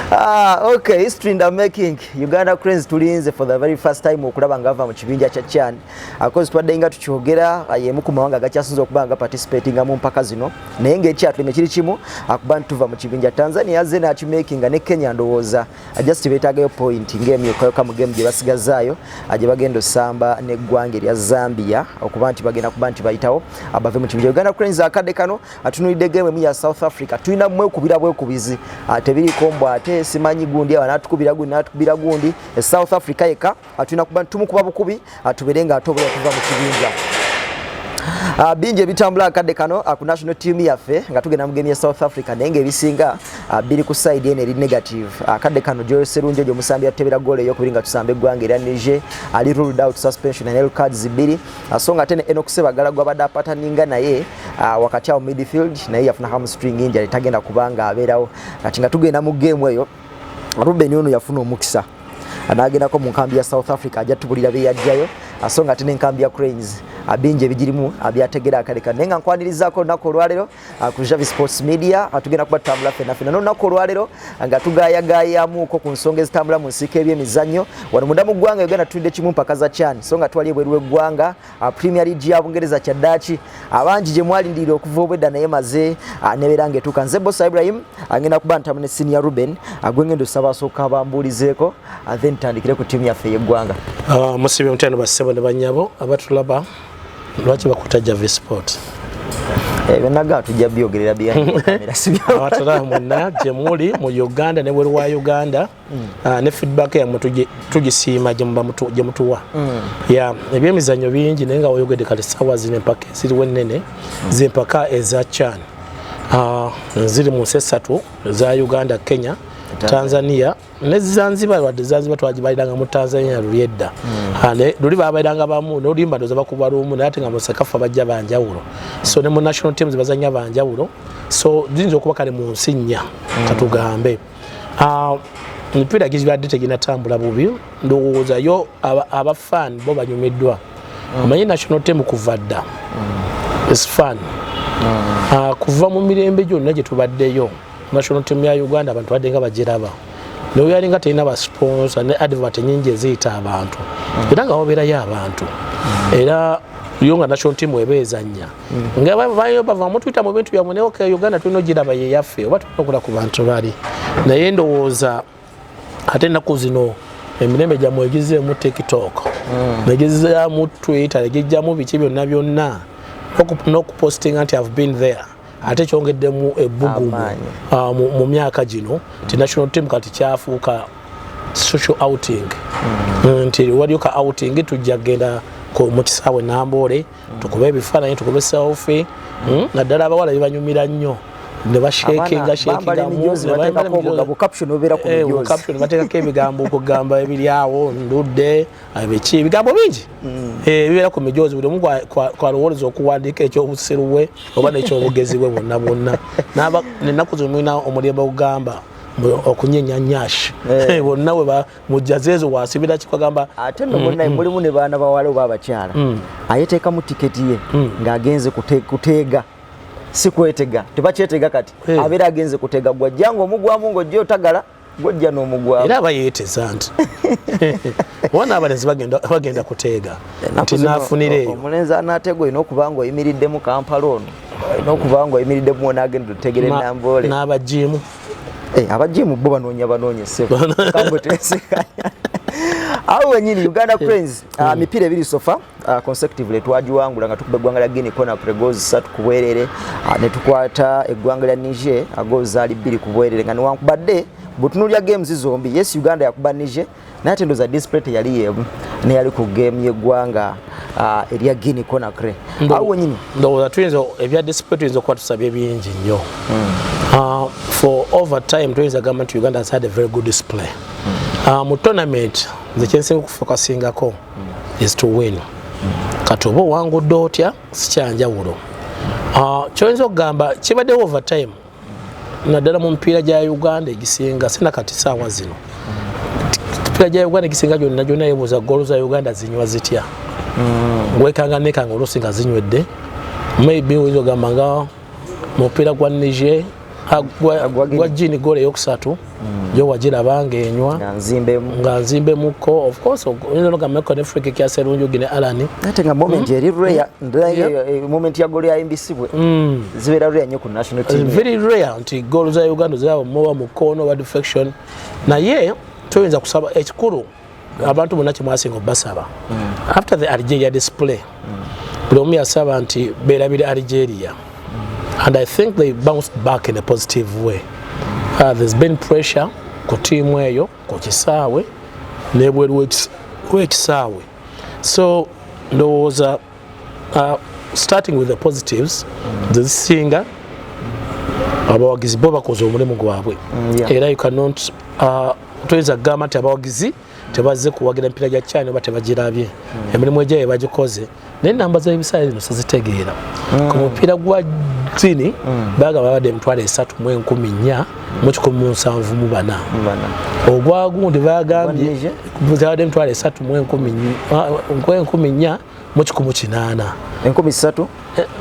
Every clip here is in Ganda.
Okay, history in the making. Uganda Cranes tulinze for the very first time okulaba ngava mu kibinja kya CHAN. Because twaddenga tukyogera yemu ku mawanga gakyasinze okubanga participating mu mpaka zino. Naye ng'ekyatuleme kiri kimu akuba ntuva mu kibinja Tanzania azze na kimaking ne Kenya ndowooza. Just beetagayo point ng'emyuka mu game gye basigazaayo gye bagenda osamba n'eggwanga erya Zambia okuba nti bagenda kuba nti bayitawo abave mu kibinja. Uganda Cranes akadde kano atunulidde game mu ya South Africa. Tulina mwekubira bwekubizi tebiri kombo ate simanyi gundi abanaatukubira gundi South Africa eka atuna kuba tumukuba bukubi atuberenga atobola kuva mu kibinja. Binje bitambula akadde kano ku national team yaffe nga tugenda mu game ya South Africa nenge ebisinga biri ku side ene eri negative. Akadde kano Sserunjoji omusambi yatebera goal eyo kubinga tusambe eggwanga erya Niger ali ruled out suspension and yellow cards zibiri. Asonga tene Enoch Ssebaggala gwabadde apataninga naye wakati awo midfield naye yafuna hamstring injury tagenda kubanga abeerawo. Kati nga tugenda mu game eyo Ruben ono yafuna omukisa anagendako mu nkambi ya South Africa ajja tubulira be yajjayo asonga tene nkambi ya Cranes abinje bijirimu abyategera akaleka nenga nkwanirizaako nako lwalero ku Javi Sports Media atugenda kuba tambula fena no nako lwalero nga tugayagayamu ko ku nsonga ezitambula mu nsika ebyemizannyo wano mudamu gwanga Uganda tulide kimu mpaka za CHAN songa twali ebweruwe gwanga Premier League ya Bungereza kyaddaaki abangi gye mwalindira okuva obwedda naye maze neberange tuka nze Boss Ibrahim agenda kuba ntamu ne Senior Ruben agwengendo sabasooka bambulizeeko then tandikire ku timu yaffe y'eggwanga. Musibe mutano basebo ne banyabo abatulaba lwaki bakuta Javi Sport benaga tujja byogerera behind camera sibyo abatala muna gye muli mu Uganda ne bweru wa Uganda ne feedback ya tugisiima gye mutuwa ya ebyemizannyo bingi naye nga oyogedde kale sawa zine mpaka ziriwo ennene zimpaka eza CHAN ziri mu nsesatu za Uganda, Kenya, Tanzania ne Zanzibar. Wadde Zanzibar twagibaliranga mu Tanzania lulyedda luli babaliranga bamu n'olimba ndoza bakuba lumu naye ate nga mu Sekafa bajja banjawulo so ne mu national teams bazanya banjawulo so ziyinza okuba kale mu nsi nnya katugambe emipiira gizibadde teginatambula bubi ndowooza yo abafan bo banyumiddwa omanyi national team kuva dda is fun kuva mu mirembe gyonna gye tubaddeyo national team ya Uganda abantu baddenga bagiraba naye yalinga terina ba sponsor ne advert nyingi eziyita abantu era nga wabeerayo abantu era yonga national team ebeezanya nga bayo bava mu Twitter mu bintu byamwe ne okay Uganda tulina ogiraba ye yaffe oba tulina okula ku bantu bali naye ndowooza ate ennaku zino emirembe gyamwe egizeemu TikTok negizeemu Twitter egijjamu biki byonna n'okupostinga nti I've been there ate kyongeddemu ebbugumu mu myaka gino ti national team kati kyafuuka social outing nti waliyo ka outing tujja kgenda mu kisaawe Namboole tukube ebifaananyi tukube selfie naddala abawala bibanyumira nnyo ne bashekinga bateekako ebigambo okugamba ebiryawo ndudde ebiki ebigambo bingi ebibeera ku mijoozi buli omu kwalowoleza okuwandiika ekyobusiruwe oba nekyobugezi bwe bonna nennaku zino mulina omulembe ogugamba okunyenya nyashi bonna bwe mujjaza ezo wasibira kikagamba ate no bonna mulimu ne baana bawala oba abakyala ayeteekamu tiketi ye ng'agenze kuteega si kwetega tebakyetega kati abeera agenze kutega gwajjango omugwamu ng'ojja otagala gwojja n'omugwamu era abayeeteza nti wana abalenzi bagenda kuteega nti naafunire omulenzi anaategwa olina okuba nga oyimiridde mu Kampala ono olina okuba nga oyimiridde mu onagenda otegere Namboole n'abajiimu abajiimu bo banoonya ssebo kambo teesekanya awo wenyini Uganda Cranes mipiira ebiri sofa consecutively twagiwangula nga tukuba eggwanga lya Guinea Conakry goals 3 ku bwerere ne tukwata eggwanga lya Niger goals 2 ku bwerere nga newankubadde butunulya games zombi yes Uganda yakuba Niger naye ate ndoza display yali yemu ne yali ku game y'eggwanga erya Guinea Conakry awo wenyini ndowooza tuyinza ebya display tuyinza okuba tusabye bingi nnyo for over time tuyinza gamba nti Uganda has had a very good display mu tournament nze kyensinga okufokasingako is to win kati oba owangudde otya sikyanjawulo kyoyinza okugamba kibaddewo over time naddala mu mipiira gya Uganda egisinga sina kati saawa zino mipiira gya Uganda egisinga gyonna yebuuza goolo za Uganda zinywa zitya wekanga nekanga oluusi nga zinywedde maybe oyinza okugamba nga mupiira gwa Niger gwa Gini gole yokusatu yo wagira bange enywa nga nzimbe muko of course no ga meko ne Africa kya Sserunjoji ne Alani ate nga moment eri rare moment ya gole ya MBC bwe zibera rare nyo ku national team very rare anti goal za Uganda zabo mowa mukono wa defection na ye toyinza kusaba ekikuru abantu bonna kimwasinga basaba after the Algeria display Blomi yasaba anti berabire Algeria and I think they bounced back in a positive way. There's been pressure ku team eyo ku kisaawe nebweru wekisaawe. So ndowooza starting with the positives the singer abawagizi bo bakoze omulimu gwabwe era you cannot toyinza gamba nti abawagizi tebazze kuwagira mpira gya China oba tebagirabye emirimu ejayo bagikoze naye namba z'ebisale zino sizitegeera ku mupiira gwa Gini bagamba babadde emitwalo 3,14 mu 174 ogwa gundi bagambye babadde emitwalo 3,14 mu 108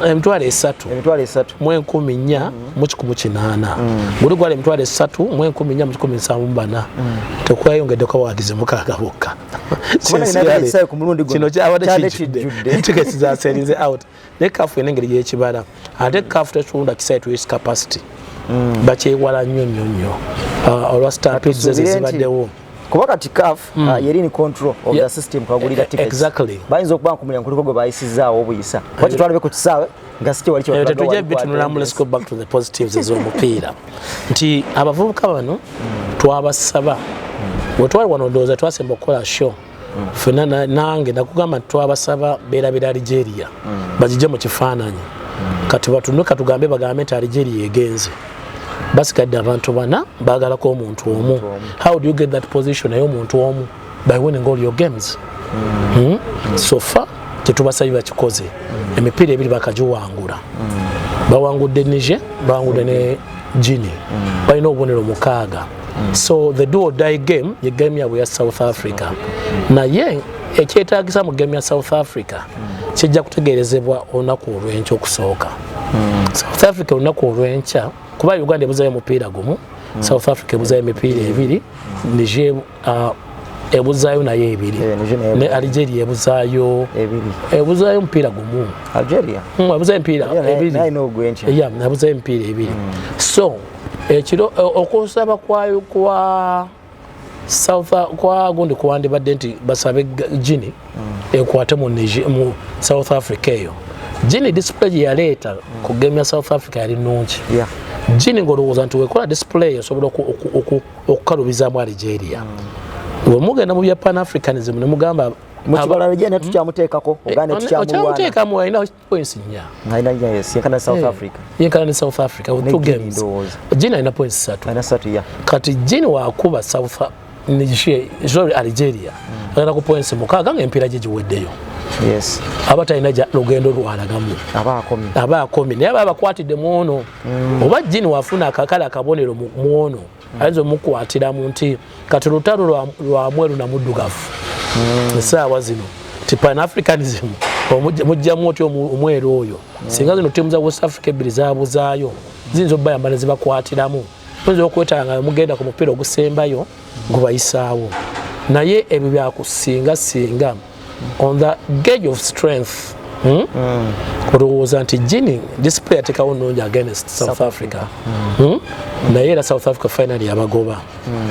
emitwalo 3 mu 14 mu 108 buli gwali emitwalo 3 mu 14 mu 174 tekwayongeddeko abawagizi mukaaga bokka kino kyabadde kijjudde tiketi zaserinze out ne kafu enengeri gyekibala ate kafu tetunda kisayi to its capacity bakyewala nnyo olwa stampedes ezibaddewo kuba kati CAF yeri in control of the system kwagulira tickets exactly bayinza okuba kumenya kuliko gwe bayisizaawo obuyisa wati twalabe ku kisaawe nga siti wali kyotulaga tujja bitunula let's go back to the positives ez'omupiira nti abavubuka bano twabasaba bwe twali wano ndowooza twasemba okukola show fena nange nakugamba twabasaba berabira Algeria bagijje mu kifaananyi kati batunuka tugambe bagambe nti Algeria egenze basigadde abantu bana bagalako omuntu omu how do you get that position ey'omuntu omu by winning all your games so far tetubasabye bakikoze emipiira ebiri bakagiwangula bawangudde Niger bawangudde ne Gini balina obubonero 6 so the do or die game ye game yabwe ya South Africa naye ekyetaagisa mu game ya South Africa kijja kutegerezebwa olunaku olw'enkya okusooka South Africa olunaku olw'enkya kuba Uganda ebuzayo mupiira gumu South Africa ebuzayo emipiira ebiri Niger ebuzayo naye ebiri ne Algeria ebuzayo mupiira gumu ebuzayo emipiira ebiri ebuzayo emipiira ebiri so ekiro okusaba kwa gundi kuwandibadde nti basabe Gini ekwate mu South Africa eyo Gini display gye yaleeta ku game ya South Africa yali nnungi Gini ng'olowooza nti wekola display osobola okukalubizaamu Algeria wemugenda mu bya Pan-Africanism ne mugamba mukibala Algeria ne tukyamuteekako ogane tukyamuteekamu alina points 4 yenkana South Africa yenkana ne South Africa with 2 games Gini alina points 3 kati Gini waakuba Algeria alina ku points 6 ng'empiira gye giweddeyo abatalina lugendo lwalagamu aba akomi naye aba abakwatidde muono oba Gini wafuna akakale akabonero muono ayinza omukwatiramu nti kati lutalo lwa mweru na muddugavu essaawa zino ti Pan-Africanism mujjamu oti omweru oyo singa zino ttiimu za West Africa ebbiri zabuzaayo ziyinza obbayamba ne zibakwatiramu oyinza okwetanga nga mugenda ku mupiira ogusembayo gubayisaawo naye ebyo byakusinga on the gauge of strength olowooza nti Gini display atekawo nnungi against South Africa naye era South Africa final yabagoba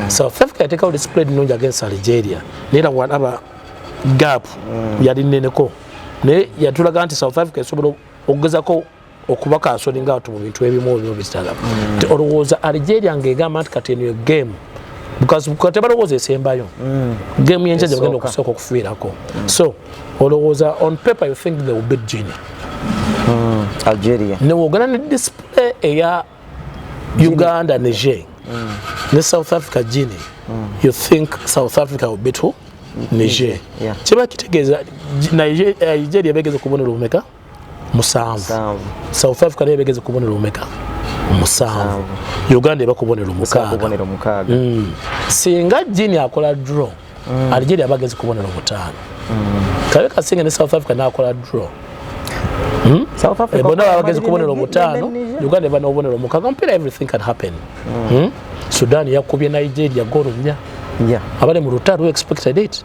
South Africa yatekawo display nnungi against Algeria naye era wanaba gap yali nneneko naye yatulaga nti South Africa esobola okugezako okubakansooninga out mu bintu ebimu bitala olowooza Algeria ng'egamba nti kati eno game because tebalowooza esembayo game yenja gye bagenda okusooka okufiirako so olowooza on paper you think they will beat Gini Algeria newogana ne display eya Uganda Niger ne South Africa Gini you think South Africa will beat who? Niger kiba kitegeeza Nigeria begeze kubonera omeka 7 South Africa naye begeze kubonera omeka 7 Uganda ebakubonera 6 singa Gini akola draw Algeria bageze kubonera 5 kabe kasinga ne South Africa nakola draw South Africa bageze kubonera 5 Uganda bano obonero mukaga mpira everything can happen. Sudan yakubye Nigeria golo nya. Abale mu lutalo expected it.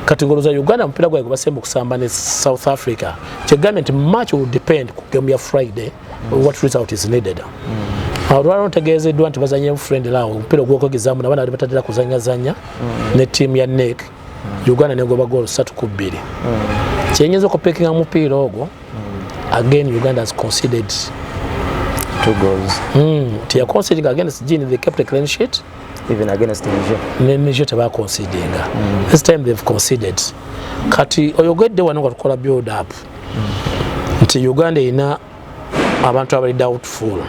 Kati ngolo za Uganda mpira gwa basemba kusamba ne South Africa. Chegamenti match will depend ku game ya Friday what result is needed. Alwaro ntegezeddwa nti bazanye friend lawo mpira gw'okwegezamu nabana ali batadira kuzanya ne team ya NEC. Uganda negoba goal 3-2. Kyenyezo kupekinga mpira ogwo. Again Uganda has conceded 2 goals. They conceding against Guinea, they kept a clean sheet. Even against Niger. Niger they were conceding. This time they've conceded. Kati oyogedde wano kukola build up. Nti Uganda ina abantu abali doubtful.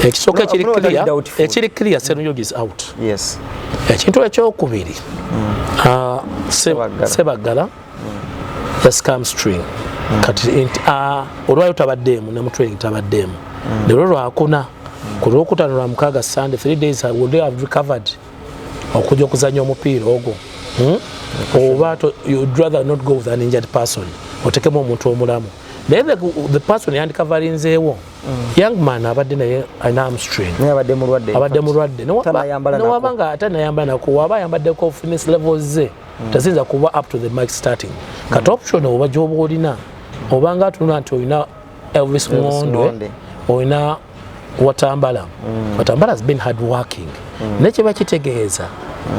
Ekisoka ekiri clear Sserunjoji is out. Yes. Ekintu ekyokubiri. Ssebaggala just come string. Kati olwayo tabaddemu ne mutraining tabaddemu. Lero lwakuna ku lwokutaano lwa mukaaga Sunday 3 days will they have recovered okujja okuzanya omupiira ogwo. Oba you'd rather not go with an injured person otekemu omuntu omulamu. The person yandikavalinzeewo young man abadde naye an hamstring abadde mulwadde newabanga ate nayambala nakuwaba ayambaddeko fitness levels ze taziyinza kuba up to the mic starting kati option oba gyoba olina obanga atunula nti olina Elvis Ngondwe olina Watambala has been hard working nekye bakitegeeza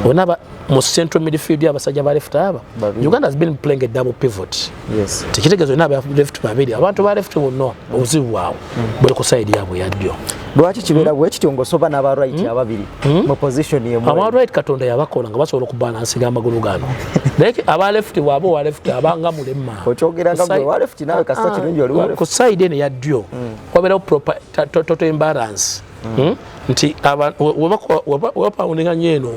olina mu central midfield abasajja ba left aba Uganda has been playing a double pivot. Yes. Tekitegeeza olina aba left babiri abantu ba left bonna obuzibu bwabwe buli ku side yabwe ya ddyo. Lwaki kibeera bwe kityo ng'osoba n'aba right ababiri mu position emu. Aba right Katonda yabakola nga basobola okubalansinga amagulu gano. Naye aba left bwabo wa left abanga mulema. Okyogeranga gwe wa left nawe kasita kirungi oli wa left. Ku side eno ya ddyo wabeerawo proper total imbalance. Nti webapawundinga nnyo eno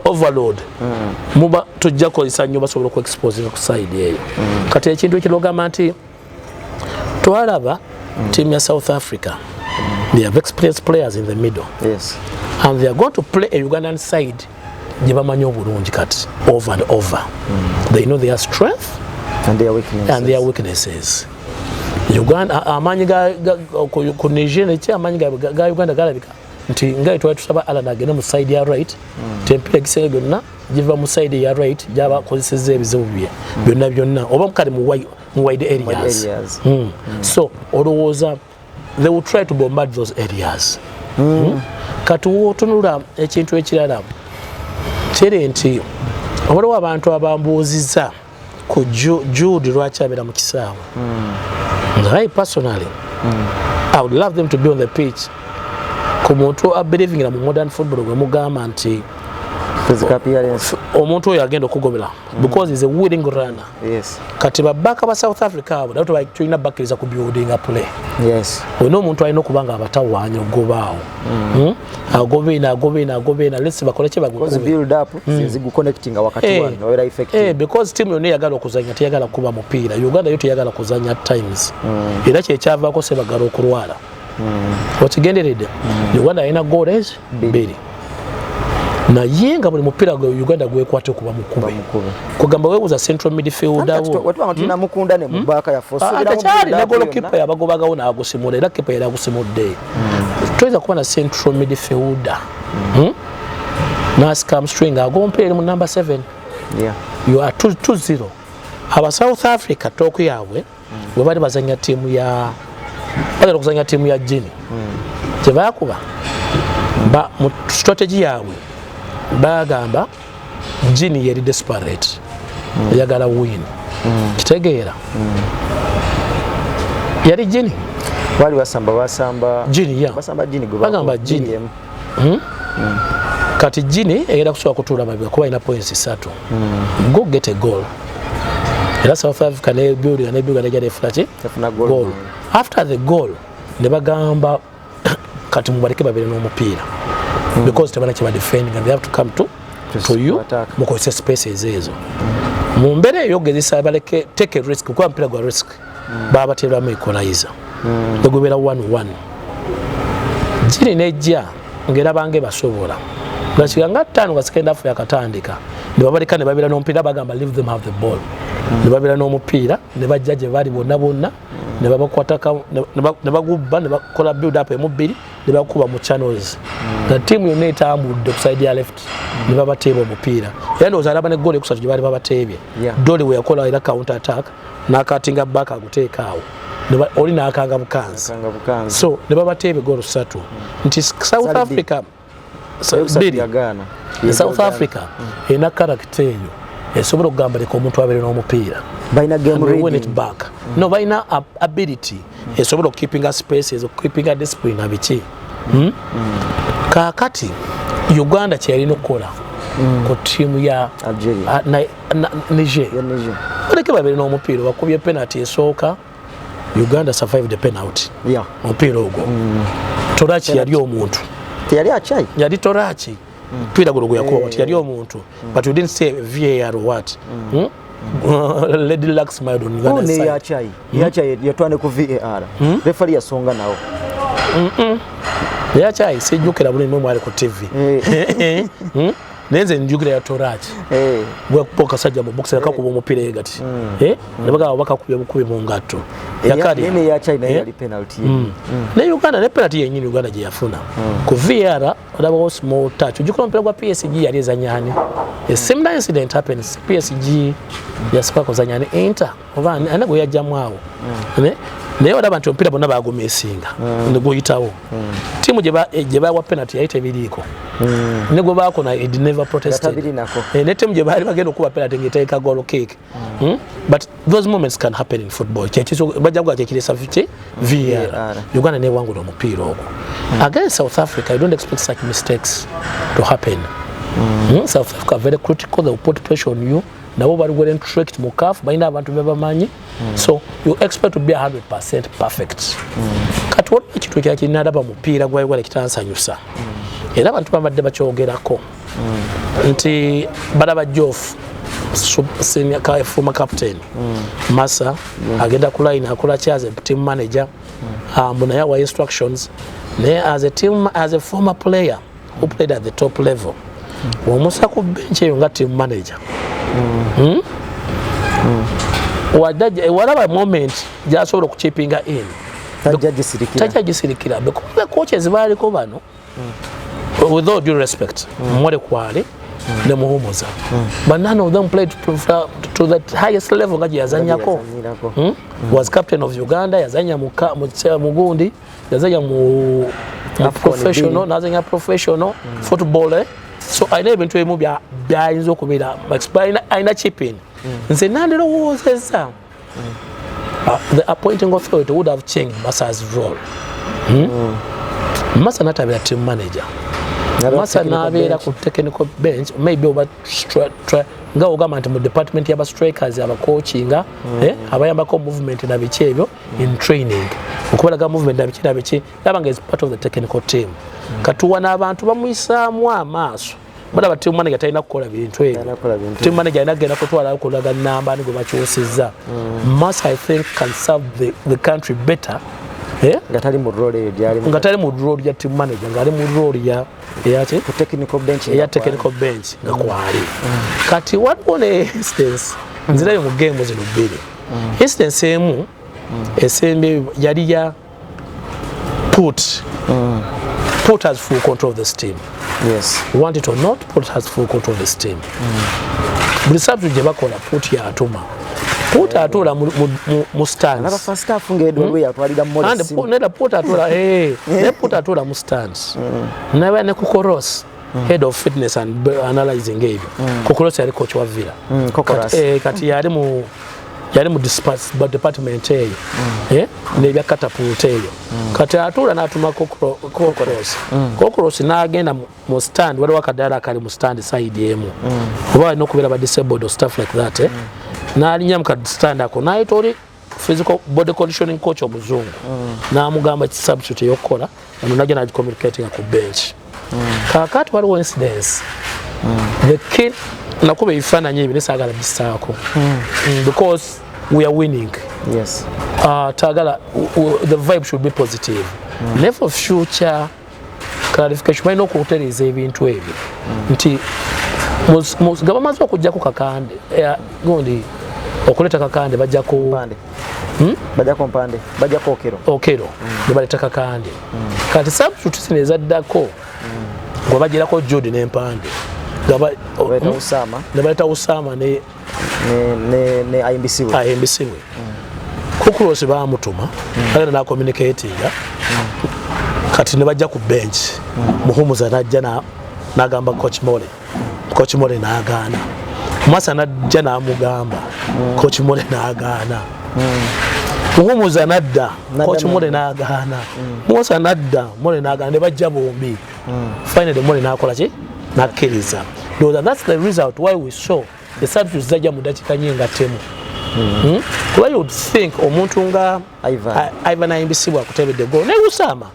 overload muba tujja kozesa nnyo basobola okuexpose ku side eyo. Kati ekintu ekirogamba nti twalaba team ya South Africa. They have experienced players in the middle. Yes. And they are going to play a Ugandan side gye bamanyi obulungi kati over and over. They know their strength and their weaknesses. Uganda amaanyi ku Niger nekye amaanyi ga Uganda galabika nti nga twali tusaba Alan agenda mu side ya right tempera gisenge byonna giva mu side ya right gyaba kozeseza ebizibu bye byonna oba mukali mu wide areas. So olowooza they will try to bombard those areas. Kati wotunula ekintu ekirala kiri nti waliwo abantu abambuuziza ku Jude lwaki abeera mu kisaawe. I personally I would love them to be on the pitch. Ku muntu believing in modern football gwe mugamba nti physical appearance omuntu oyo agenda okugobera because he's a willing runner. Yes. Kati babaka ba South Africa abo dato tulina bakkiriza ku building a play. Yes. Ono omuntu alina okubanga abatawaanya ogobaawo. Agobena let's bakole kye because build up zigu connecting wakati wano no era effective. Because team yonna yagala okuzanya teyagala kuba mupiira. Uganda yo teyagala kuzanya at times. Era kye kyavaako Ssebaggala okulwala. Wakigenderedde Uganda ina goals 2 naye nga buli mupiira gwe Uganda gwekwate kuba mukube kugamba weewuza central midfield awo watwanga tulina mukunda ne mubaka ya force era na goalkeeper yabagobagawo n'agusimula era keeper era agusimudde tuweza kuba na central midfield Nas come string agompeere mu number 7 you are 2-0 aba South Africa talk yaabwe bwe bali bazanya timu ya bagala kuzanya timu ya Guinea tebakuba ba mu strategy yaabwe bagamba Guinea yali desperate yagala win kitegeera yali Guinea wali basamba Guinea basamba Guinea bagamba Guinea kati Guinea era kusobola kutuula mabega kuba ina points 3 go get a goal era South Africa ne building ne flat goal after the goal ne bagamba kati mubaleke babere n'omupiira because tabana kiba defending and they have to come to you mukozesa spaces ezo mu mbere yogezesa baleke take a risk kwa mpira gwa risk baba tebulamu equalizer negubera 1-1 jiri nejja ngera bange basobola ngakiganga 5 nga second half yakatandika ne babaleka ne babira n'omupiira bagamba leave them have the ball ne babeera n'omupiira ne bajja gye bali bonna ne babakwataka ne bagubba ne bakola build up emu 2 ne bakuba mu channels na tiimu yonna etambudde ku side ya left ne babateeba omupiira era ndowooza alaba ne goal ekusatu gye baali babateebye Doli we yakola era counter attack n'akatinga back aguteeka awo oli n'akanga bukanzi so ne babateebye goal 3 nti South Africa South Africa ena character eyo esobola okugamba leka omuntu abeere n'omupiira balina game reading win it back no balina ability esobola keeping a spaces keeping a discipline abiki kakati Uganda kyalina okukola ku tiimu ya Niger baleke babeere n'omupiira bakubye penalty esooka Uganda survived the penalty omupiira ogwo Torachi yali omuntu teyali achai yali Torachi mpira gulo yakuba yali omuntu but you didn't say VAR or what Lady Lux my don Uganda side ne achai yachai yatwane ku VAR referee yasonga nawo yachai sijukira buli mwe mwali ku TV nenze njukira ya Torachi bwe kupoka sajja mu box akakuba omupira yegati nebaga bakakubye bukubi mu ngato yakali ne yachai nayo yali penalty ne Uganda ne penalty yenyini Uganda gye yafuna ku VAR olaba small touch ujukira mpira gwa PSG yali ezanyani a similar incident happens PSG yaspa kozanyani enter oba anago yajamwawo naye olaba nti omupiira bonna bagumesinga neguyitawo tiimu gye bawa penalty yayita ebiriiko negwe baakona it never protested ne tiimu gye baali bagenda okuba penalty ng'eteeka goal kick but those moments can happen in football bajja kuga kyekiresa fiti VAR Uganda newangula omupiira ogwo against South Africa you don't expect such mistakes to happen South Africa are very critical they will put pressure on you nabo bali well entrenched mu CAF balina abantu bebamanyi so you expect to be 100% perfect kati waliwo ekintu kyakirina alaba mupiira gwali kitansanyusa era abantu babadde bakyogerako nti balaba Joff senior former captain Massa agenda ku line akola as a team manager naye awa instructions naye as a former player who played at the top level omusa ku bench eyo nga team manager walaba moment gyasobola okuchipinga in tajjagisirikira because coaches baaliko bano with all due respect mwole kwale ne muhumuza but none of them played to the highest level nga yazanyako was captain of Uganda yazanya mugundi yazanya mu professional nazanya professional footballer so I know ebintu ebimu byayinza okubeera aina chipping nze nandirowoozezza the appointing authority would have changed Massa's role Massa natabeera team manager Massa nabeera ku technical bench maybe over nga ogamba nti mu department yaba strikers aba coachinga abayambako movement na biki ebyo in training okubalaga movement na biki yabanga is part of the technical team katuwa n'abantu bamuyisaamu amaaso bala team manager talina kukola bintu ebyo team manager alina kutwala okulaga namba ni gwe bakyusizza Massa I think can serve the country better ngatali mu role ya team manager ngali mu role ya technical bench nga kwali kati waliwo ne instance nzirayo mu game zino bbiri instance emu esembe yali ya Put has full control of this team. Yes. Want it or not, Put has full control of this team. Buli sabtu gye bakola Put ya atuma. Put atula mu stands. Alaba first half ngedwe yatwalira mmoli simu. Neda Put atula ne Put atula mu stands. Nawe ne Gyökeres head of fitness and analyzing ebyo. Gyökeres yali coach wa Villa. Kati yali mu department eyo nebya catapult eyo kati atula n'atuma Gyökeres n'agenda mu stand waliwo akadala akali mu stand side emu oba alina okubeera ba disabled or stuff like that n'alinya mu stand ako n'ayita oli physical body conditioning coach omuzungu n'amugamba kisubstitute eyokukola ono najja n'agicommunicatinga ku bench kakati waliwo incidence the kid nakuba ebifaananyi ebyo nesaagala bisaako because we are winning. Yes. The vibe should be positive. Never future clarification balina okutereeza ebintu ebyo nti gabamaze okujjako kakande gundi okuleta kakande bajja ku mpande bajja ku mpande bajja ku okero ne baleta kakande kati substitutes ezaddako ngo bagirako Jodi n'empande ne baleta Usama ne ayimbisibwe Kukulosi bamutuma agenda na communicatinga kati ne bajja ku bench Muhumuza najja n'agamba Coach Mole n'agaana Mwasa najja n'amugamba Coach Mole n'agaana Muhumuza nadda Coach Mole n'agaana Mwasa nadda Mole n'agaana ne bajja bombi finally Mole n'akola ki n'akkiriza. That's the result why we saw the substitutes zajja mu dakika nyinga temu. Kuba you would think omuntu nga Ivan ayimbisibwa akutebedde goal ne Usama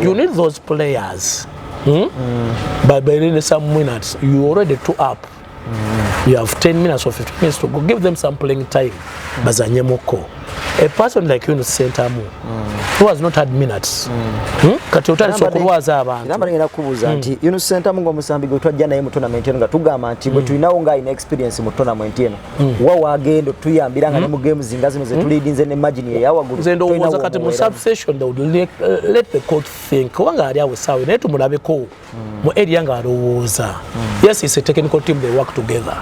you need those players but by some minutes you already two up. You have 10 minutes or 15 minutes to go. Give them some playing time. Bazanyemoko. A person like you in the center who has not had minutes. Kati utali sokulwaza abantu. Namba ngenda kubuza nti you center ngo musambi go twajja naye mu tournament eno nga tugamba nti bwe tulinawo nga ina experience mu tournament eno. Wa agendo tuyambira nga ne mu games zingazi ze tulidinze ne margin ya wagulu. Zendo woza kati mu subsession they would let the coach think. Wanga ali awe sawe ne tumulabeko mu area nga alowooza. Yes, it's a technical team, they work together.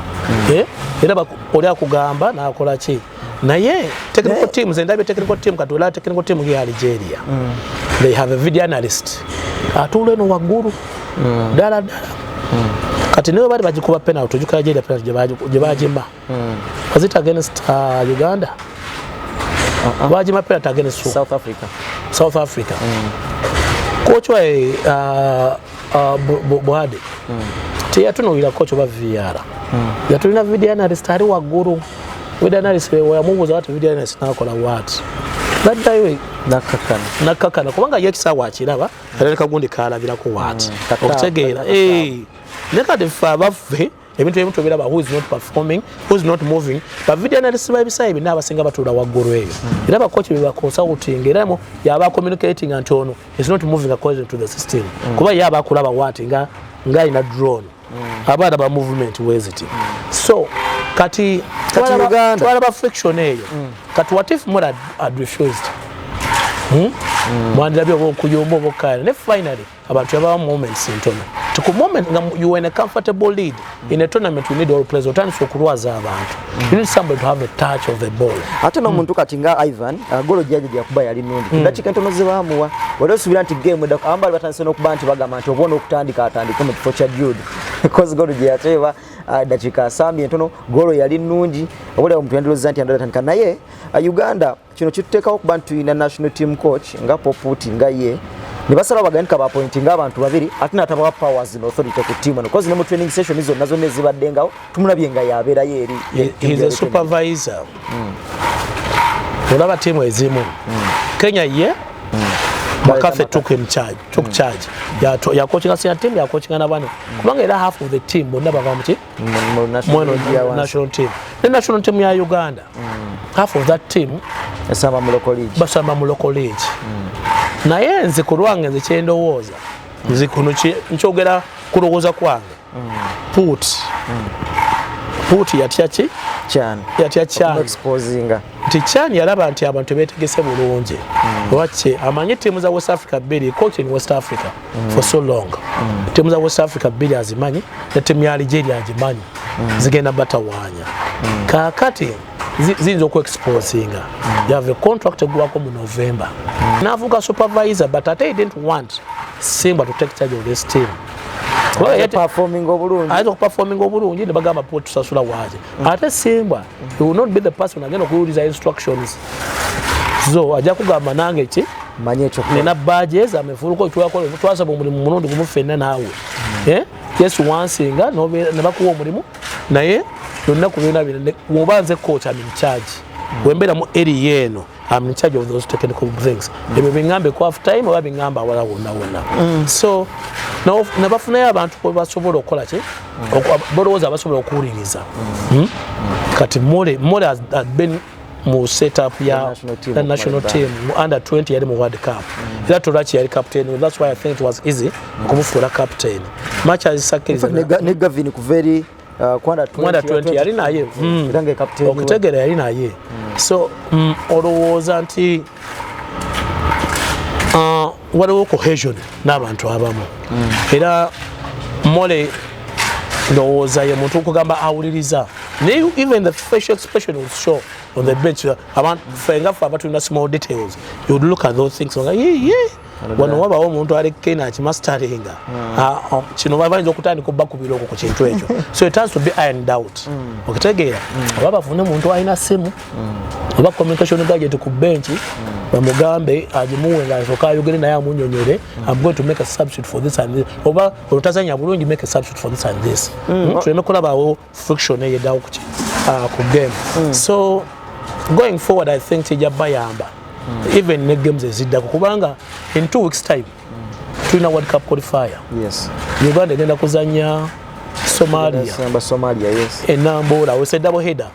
Era oli akugamba n'akola ki naye technical teams endabe technical team katola technical team ya Algeria they have a video analyst atule no waguru dala kati niwe bali bagikuba penalty ojuka Algeria penalty je bajimba was it against Uganda bajimba penalty against South Africa coach wa Boade teyatunuulira coach wa VR yatulina video analyst ali waguru video analyst wamubuza watu video analyst nakola what that day nakakana kubanga yekisawa akiraba aleka gundi kalabirako what okutegeera neka defa baffe ebintu biraba who is not performing, who is not moving, but video analyst babisaye n'abasinga batula waggulu eyo era ba coach beba consulting eramo yaba communicating and ono is not moving according to the system kuba yaba kulaba what nga ina drone abana ba movement weziti so kati twalaba friction eyo kati what if more had refused mwandirabe okuyomba obokala ne finally abantu yaba moments ntono to moment you in a comfortable lead in a tournament you need all players otandise okulwaza abantu you need somebody to have a touch of the ball ate no muntu kati nga Ivan golo jaje ya kuba yali nundi ndachika ntono zebamuwa wale subira nti game da ambali batandise n'okuba nti bagamba nti obona okutandika atandika mu kifo kya Jude because golo gyateba dakika sami ntono golo yali nungi obole omuntu yandiroza nti andatandika naye Uganda kino kitutekawo kuba nti ina national team coach nga Poputi nga ye nibasala bagandika ba pointing abantu babiri atina atabawa powers no authority ku team no because no training session izo nazo nezibaddengawo tumulabye nga yabera yeri he is a supervisor olaba team ezimu Kenya ye Makafe took charge ya coaching as team ya coaching na bano kubanga era half of the team bonna bava mu national team the national team ya Uganda half of that team basamba mu local league naye nze kulwange nze kyendowooza nze kuno nkyogera kulowooza kwange Put yatya ki yatya Chan exposinga nti Chan yalaba nti abantu betegese bulungi lwaki amanye timu za West Africa bbiri coach in West Africa for so long timu za West Africa bbiri azimanyi ne timu ya Algeria agimanyi zigenda batawaanya kakati zinzo ku exposinga you have a contract gwako mu November navuga supervisor but I didn't want Simba to take charge of this team performing obulungi ne bagamba Port tusasula waje ate Simba he will not be the person again okuwuliza instructions so ajja kugamba nange ki manyecho nina badges amefuluko twasaba omulimu munondo kumufenna naawe yes wansinga ne bakuwa omulimu naye yonna kubina bino mubanze coach am in charge wembera mu area eno I'm in charge of those technical things ebyo bingambe ku half time oba bingamba wala wonna so no nabafuna abantu ko basobola okola ki bolowoza abasobola okuwuliriza kati Mole has been mu setup ya the national team under 20 yali mu World Cup era tolachi yali captain that's why I think it was easy kumufula captain match as sakiriza ne Gavin ku very kwanda 20 yali naye etange captain okutegera yali naye so olowooza nti waliwo cohesion n'abantu abamu era Mole ndowooza ye muntu okugamba awuliriza even the facial expression will show on the bench abantu fenga fa batulina small details you would look at those things wano wabawo omuntu ali kena akimastaringa kino babayinza okutandika okubakubira okwo ku kintu ekyo so it has to be ironed out okitegeera aba bafune omuntu alina simu oba communication gadget ku benchi bamugambe agimuwe ng'asooka ayogere naye amunyonyere I'm going to make a substitute for this and this oba olutazanya bulungi make a substitute for this and this tuleme kulabawo friction eyeddawo ku game so going forward I think tijja bayamba even ne games eziddako kubanga in 2 weeks time tulina World Cup qualifier Uganda egenda kuzanya Somalia yes enambola we said double header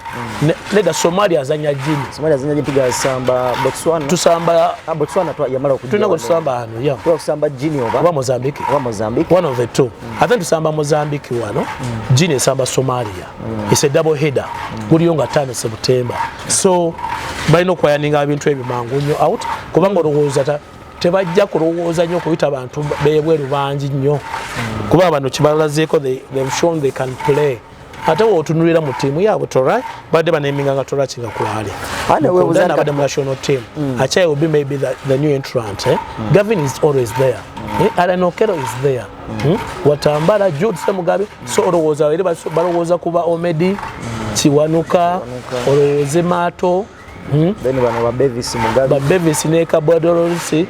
neda Somalia azanya jini tugasamba Botswana Botswana yamala okujja tuna kusamba hano ya kusamba jini oba Mozambique one of the two I think tusamba Mozambique wano jini esamba Somalia it's a double header kuliyonga 5 September so balino kwayaninga ebintu ebimangu nnyo out kubanga olowooza tebajja kulowooza nnyo kuyita abantu beebweru bangi nnyo kuba bano kibalazeeko they've shown they can play ate wotunulira mu tiimu yaabwe torai badde baneminga nga torai kinga kwali badde mu national team Achai will be maybe the new entrant Gavin is always there Alan Okero is there Watambala Jude Semugabe so olowooza eri balowooza kuba Omedi Kiwanuka olowooze Maato then bano Bevis Mugabe Bevis ne Kabodorosi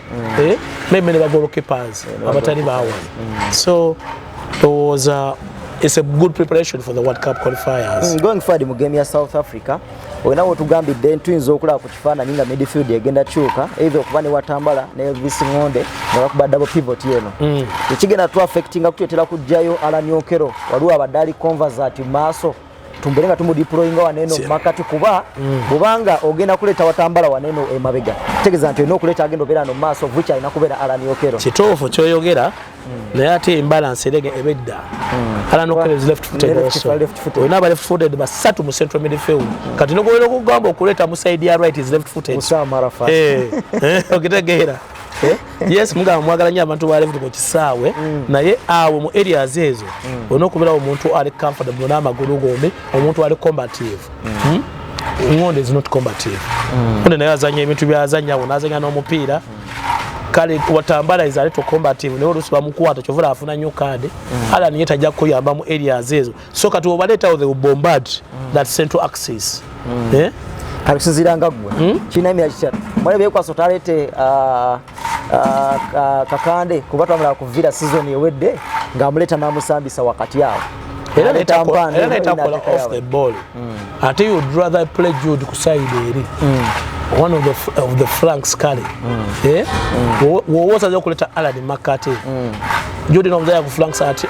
maybe ne goalkeepers abatali bawe so it's a good preparation for the World Cup qualifiers going forward mu game ya South Africa olina wotugambidde tuyinza okulaba ku kifaananyi nga midfield egenda kyuka either okuba ne Watambala ne Elvis Ngonde ne bakuba double pivot yeno ekigenda tu affectinga kutetera kujjayo Alan Okero waliwo abadali conversat maaso tumberenga tumudeployinga waneno makati kuba bubanga ogenda kuleta Watambala waneno emabega tegeza nti no kuleta agenda obera no maso vucha ina kubera Alan Okero kitofu kyoyogera naye ate imbalance erege ebedda Alan Okero is left footed also wena ba left footed basatu mu central midfield kati nogoyero kugamba okuleta mu side ya right is left footed Musa Marafa okitegeera yes mugamba mwagala nnyo abantu ba left ku kisaawe naye awo mu areas ezo onokubira omuntu ali comfortable n'amagulu gombe omuntu ali combative Ngonde is not combative Ngonde naye azanya ebintu byazanya wonazanya n'omupiira kale Watambala is a little combative ne olusi bamukwata kyovula afuna nnyo card ala niye tajja kuyamba mu areas ezo so kati obaleta they will bombard that central axis Karisiziranga gwe kina emya kichatu mwale byekwaso talete kakande kuba twamala kuvira season ewedde ng'amuleta n'amusambisa wakati yawo era netakola off the ball ate you would rather play Jude ku side eri one of the flanks kale wowoza kuleta Alan Makate Jude nomuzaya ku flanks ati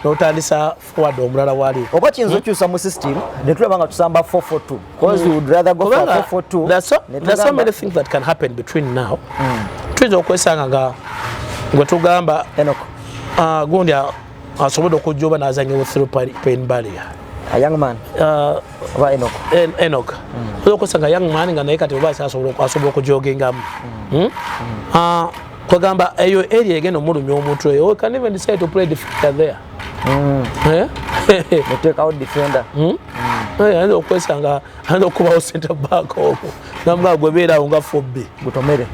notandisa forward omulala wali oba kinzo kyusa mu system ne tulabanga tusamba 4-4-2 because you would rather go for 4-4-2 there's so many things that can happen between now tuzo okwesanga nga tugamba gundi asobola okujjoba n'azanyewo through pain barrier a young man wa Enoch okwesanga young man nga naye kati oba asobola okujogingamu kwagamba eyo area egenda omulumya omuntu eyo we can even decide to play defender there take out defender ayinza okwesanga ayinza okubawo center back okwo namugaa gwebeerawo nga fobbi gutomere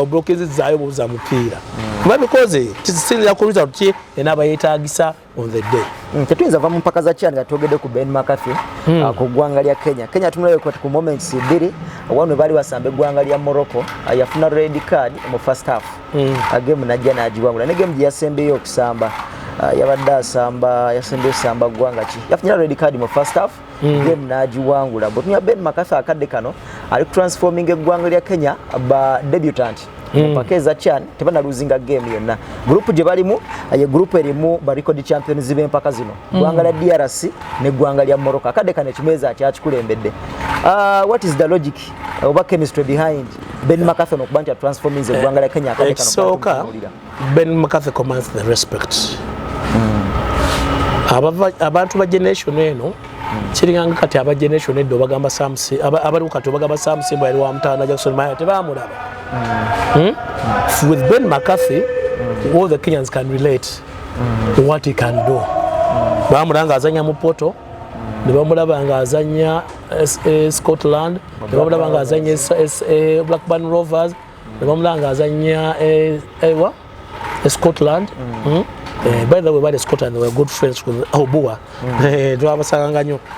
blokizizaayo buza mupiira kuba because kisirira ku result ki enaaba yeetaagisa on the day tetuyinza va mu mpaka za kyani nga twogedde ku Ben McCarthy ku ggwanga lya Kenya tumulabe ku moments bbiri wano baali basamba eggwanga lya Morocco yafuna red card mu first half game najja n'agiwangula ne game gye yasembeyo okusamba yabadde asamba yasembeyo samba ggwanga ki yafunira red card mu first half game n'agiwangula but nya Ben McCarthy akadde kano ali transforming eggwanga lya Kenya ba debutant pakeza chan tebana luzinga game yonna group je balimu ye group erimu ba record champions b'empaka zino gwanga lya DRC ne gwanga lya Morocco akadde kane kimeza ati akikulembedde what is the logic oba chemistry behind Ben McCarthy okubanja transforming ze gwanga lya Kenya akadde kano Ben McCarthy commands the respect abantu ba generation eno kiringanga kati aba generation eddo bagamba Samsi abali kati bagamba Samsi bali wa mtaana Jackson Maya tebamulaba with Ben McCarthy all the Kenyans can relate what he can do bamulanga azanya mu Porto ne bamulaba nga azanya Scotland ne bamulaba nga azanya Blackburn Rovers ne bamulanga azanya Scotland by the way, by the Scotland, they were good friends with Obua.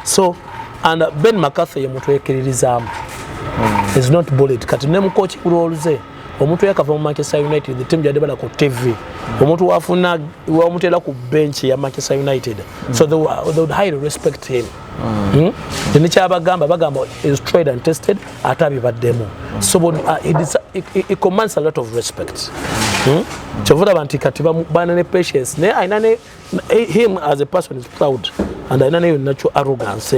So, and Ben McCarthy, is not bullied. Katinemu coach roles. Omuntu yakava mu Manchester United, the team jadebala ku TV. Omuntu wafuna wamutela ku bench ya Manchester United. So they would highly respect him. Nicha bagamba is tried and tested atabi baddemu. So it commands a lot of respect. Chovura banti katiba bana ne patience ne ainane him as a person is proud and ainane natural arrogance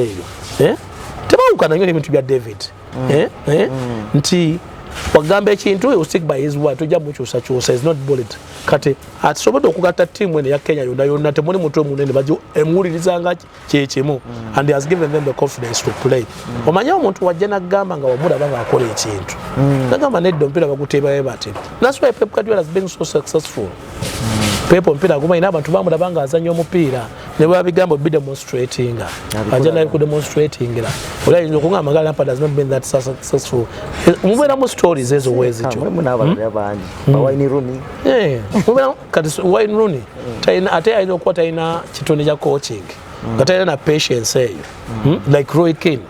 teba ukana nyo ebintu bya David nti wagamba ekintu you stick by his word toja muchusa chusa is not bullied kati atisobodo okugata team ene ya Kenya yonna temuli mutu munene bajo emulirizanga kyekimo and he has given them the confidence to play omanya omuntu wajena gamba nga wamula banga akola ekintu nagamba neddo mpira baguteba bate that's why Pep Guardiola has been so successful Pep mpira guma ina abantu bamula banga azanya omupira ne babigambo be demonstrating ajana ku demonstrating la ola inzo kunga magala hapa does not mean that successful mubera mu stories ezo wezi cho munabala banji Wayne Rooney mubera kati Wayne Rooney taina ate aino kwata ina kitone ja coaching kataina na patience like Roy Keane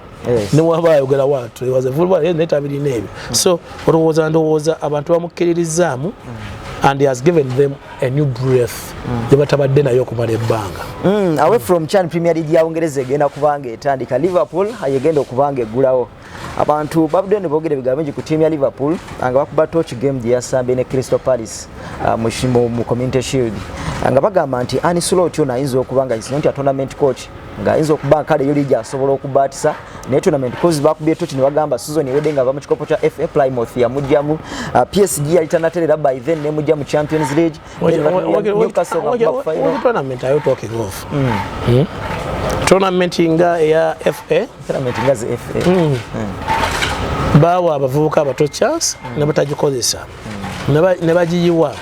ne waba yogera watu he was a footballer netabiri nebe so orowoza abantu bamukiririzamu and he has given them a new breath jebatabadde nayo kumala ebbanga away from Chan Premier League ya Uingereza egenda kubanga etandika Liverpool ayegenda okubanga egulawo abantu babudde ne bogere bigambo ku team ya Liverpool anga bakuba touch game ya Sambe ne Crystal Palace mu Community Shield anga bagamba nti Arne Slot yo nayinza okubanga is not a tournament coach nga ayinza okuba kale yoli asobola okubatisa ne tournament cause bakubye touch ne bagamba season ewedenga ava mu kikopo cha FA Plymouth ya mujjamu PSG yalitanaterera by then ne mujja mu Champions League Newcastle tournament ayo talking of tournament inga ya FA tournament inga za FA bawa abavubuka abato chance ne batagikozesa ne bagiyiwa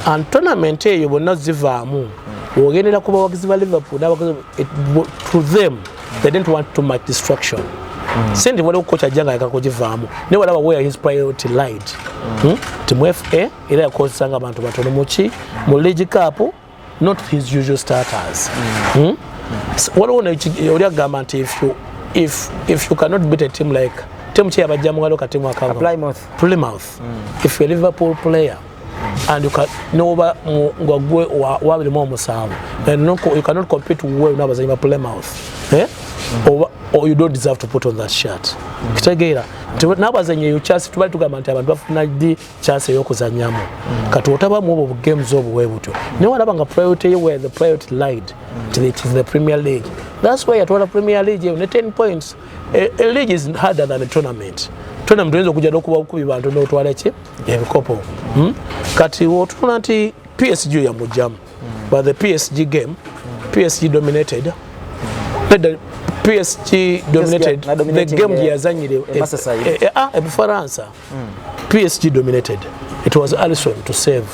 and tournament eyo bonna zivaamu wogendera kuba wagizi ba Liverpool to them they didn't want too much distraction sendi wale ukocha janga yakakojivaamu ne wala where his priority lied team FA era yakosanga abantu batono muchi mu League Cup not his usual starters wala wona yoli agamba nti if you cannot beat a team like team chi abajamu ngalo katimu akanga Plymouth if you're a Liverpool player and you can nova ngwagwe wabili mo musamu and you cannot compete well n'abazanyi Plymouth or you don't deserve to put on that shirt kitegeera n'abazanyi yo chance tubali tugamba nti abantu bafuna di chance y'okuzanyamu kati otaba mu obo games obuwebutyo ne walabanga priority where the priority lied to the Premier League. That's why at the Premier League you need 10 points. A league is harder than a tournament. Tournament nzo kuja dokuba okubi bantu n'otwala ki ebikopo kati otuna nti PSG ya mujamu but the PSG game PSG dominated the game yazanyire Faransa PSG dominated. It was Alisson to save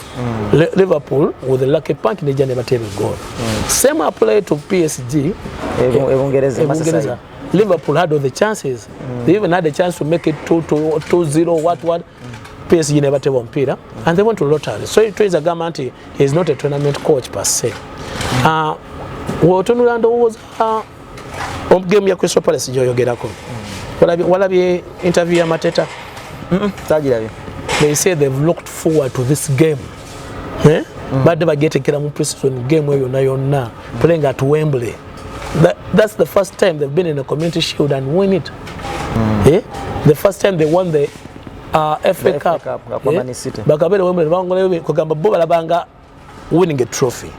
Liverpool with a lucky punch in the never table goal. Same apply to PSG. Liverpool had all the chances. They even had a chance to make it 2-0 what PSG never table on Peter and they went to lottery. So it is a Gamanti. He is not a tournament coach per se. Wotonulando was game ya Crystal Palace Gyökerako. Wala bi interview ya Mateta. They say they've looked forward to this game. But they were getting a pre-season game where you're playing at Wembley. That's the first time they've been in a Community Shield and win it. The first time they won the FA Cup. Bakabere Wembley kugamba bo balabanga winning a trophy.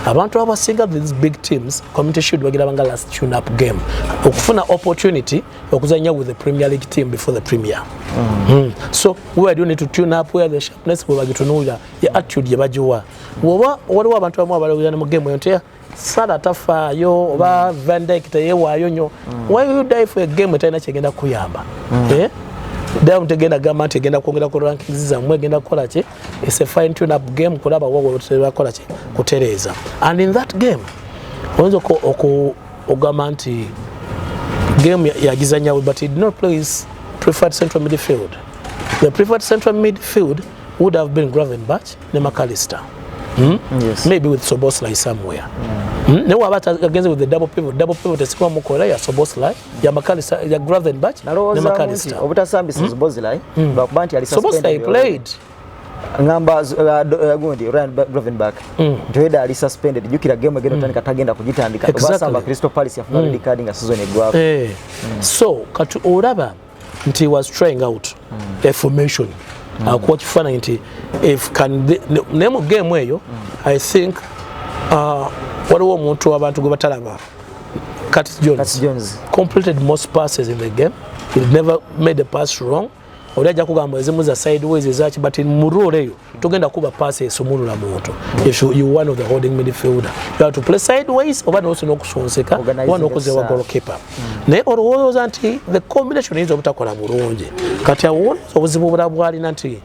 Abantu abasinga these big teams Community Shield bagira banga last tune-up game. Okufuna opportunity okuzanya with the Premier League team before the Premier. So where do you need to tune up where the sharpness we bagitunuya ya attitude yabajuwa. Waliwo abantu abamu abalawira mu game yonte Salah tafaayo oba Van Dijk teyeewaayo nnyo. Why you die for a game etalina kyegenda kuyamba? Damu tegenda gamba nti egenda kwongera ku rankings zammwe egenda kukola ki? It's a fine tune up game kulaba wawe otebakola ki? Kutereeza. And in that game oyinza ogamba nti game yagizanyawe, but he did not play his preferred central midfield. The preferred central midfield would have been Gravenberch and McAllister. Yes. Maybe with Szoboszlai somewhere. Ne waba against with the double pivot esikwa mukola ya Szoboszlai, ya McAllister, ya Gravenberch ne McAllister. Obutasambisa Szoboszlai bakuba nti ali suspended. Szoboszlai played. Ngamba gundi Ryan Gravenberch ntoyeda ali suspended jukira game egenda tandika tagenda kugitandika basamba Crystal Palace yafuna red card nga season egwapo. So kati oraba nti he was trying out a formation akuwa kifaananyi nti if can name game eyo I think waliwo omuntu abantu gwe batalaba Curtis Jones completed most passes in the game. He never made a pass wrong. Olaja kugamba ezimu za sideways ezaki, but in murule eyo togenda kuba pass esumulula muntu. If you one of the holding midfielder, you have to play sideways oba also nokusonseka one okuzewa goalkeeper. Ne olowooza anti the combination is obutakola bulungi. Kati awo obuzibu bulabwali nanti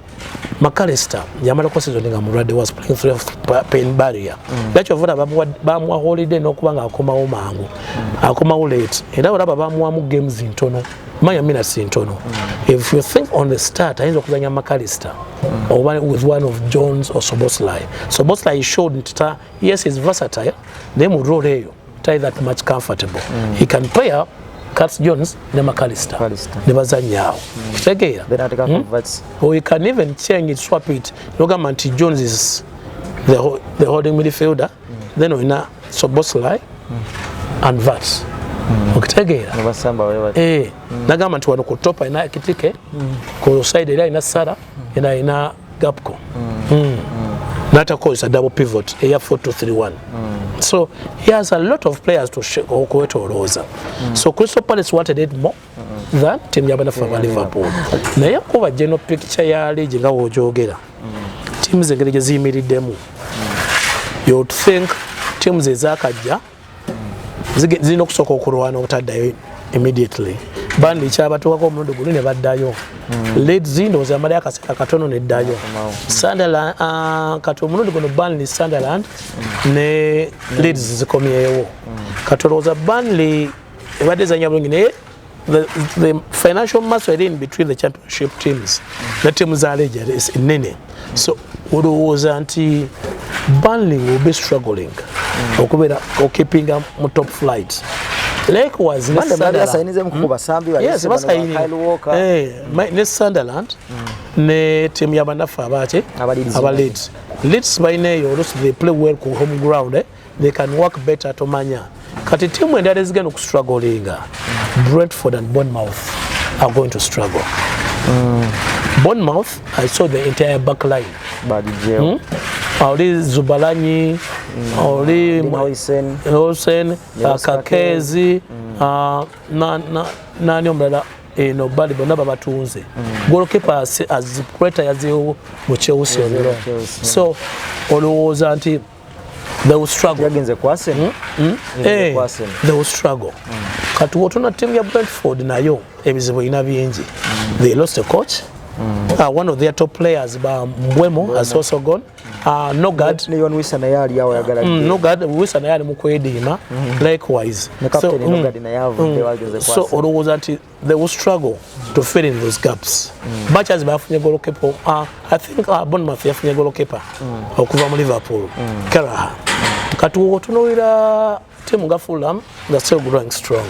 McAllister yamala ko season nga mulwadde was playing through pain barrier. Lacho vula bamwa holiday nokubanga akomawo mangu. Akomawo late. Era olaba bamwamu games ntono. Maya mina sintono. If you think on the start, I kuzanya McAllister or with one of Jones or Szoboszlai. Szoboszlai showed that yes, he's versatile. Then we roll that much comfortable. He can play up Curtis Jones and McAllister. The bazanyao. Or he can even change it, swap it. Logamanti Jones is the holding midfielder. Then we na Szoboszlai and Vats. Okitegeera nagamba nti wano ku topa ina kitike ku side era ina Sara ina Gapco nata cause a double pivot eya 4-2-3-1. So he has a lot of players to okwetolooza. So Crystal Palace wanted it more than team yabana for Liverpool. Naye kuba general picture ya league nga wojogera teams engeri gye ziyimiriddemu, you would think teams ezakajja zino kusoko okulwana obutaddayo immediately. Bandi kyabatuwako omulundi guno ne baddayo. Leeds zindo zamala akaseka katono neddayo. Sunderland kati omulundi guno Burnley, Sunderland ne Leeds zikomyewo. Katoloza Burnley ebadde zanya bulungi naye the financial muscle in between the championship teams na teams za league is nene. So olowooza nti Burnley will be struggling okubera keeping mu top flight. Likewise ne Sunderland ne team yabanafa abache aba Leeds. Leeds bayineyo also they play well ku home ground, they can work better to manya. Kati team endala ezigenda okustrugglinga Brentford and Bournemouth are going to struggle. Bournemouth, I saw the entire back line. Oli Zubalanyi, oli Hossein, Kakezi, nani omulala eno bali bonna babatunze. Goalkeeper as greater yaziwo mu Chelsea olero. So olowooza nti they will struggle. They will struggle. Kati wotuna team ya Brentford nayo ebizibu ina bingi. They lost a coach. One of their top players, Mbwemo, has also gone. Nogard. Nogard, Wisanayali Mukwedima, likewise. So, they will struggle to fill in those gaps. Much as Bafunya goalkeeper, I think Bournemouth Yafunya goalkeeper, Okuva Liverpool, Karaha. Katu Wotunoira team ga Fulham, they're still growing strong.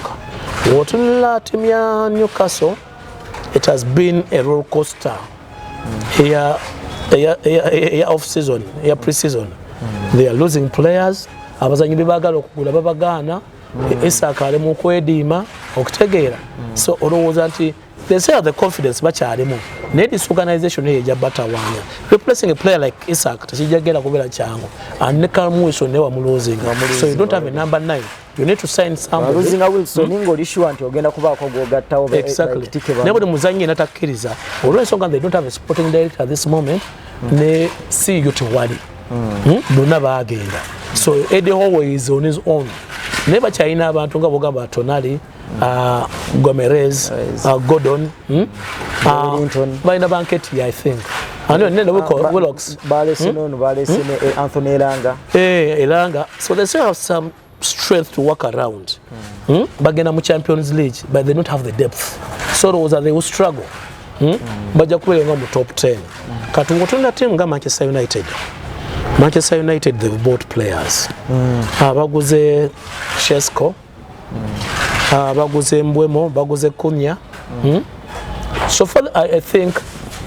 Wotunila team ya Newcastle, it has been a roller coaster. Here off season, here pre-season. They are losing players. Abazanyi bebagala okugula babagaana. Isaka ali mu kwediima okutegeera. So olowooza nti they say the confidence bakyalimu. This organization ejja batawanya. Replacing a player like Isaac tekijagera kubeera kyangu. And Callum Wilson never losing. So you don't have a number 9. You need to sign somebody. Losing a Wilson ningo issue anti ogenda kubaako gogattawo exactly. Never muzanyi natakkiriza. Olw'ensonga they don't have a sporting director at this moment. Ne si yuti wali. Bonna baagenda. So Eddie Howe is on his own. Never China abantu nga bogamba Tonali, Gyökeres, Gordon, Baina Banketi, I think. I know we call Willocks. Balesino, Anthony Elanga. Elanga. So they still have some strength to work around. Bagena mu Champions League, but they don't have the depth. So those are they will struggle. Baja kubelenga mu top 10. Kati ngotunda team nga Manchester United. Manchester United, they've bought players. Baguze Sesko, baguze Mbwemo, baguze Kunya. So far, I think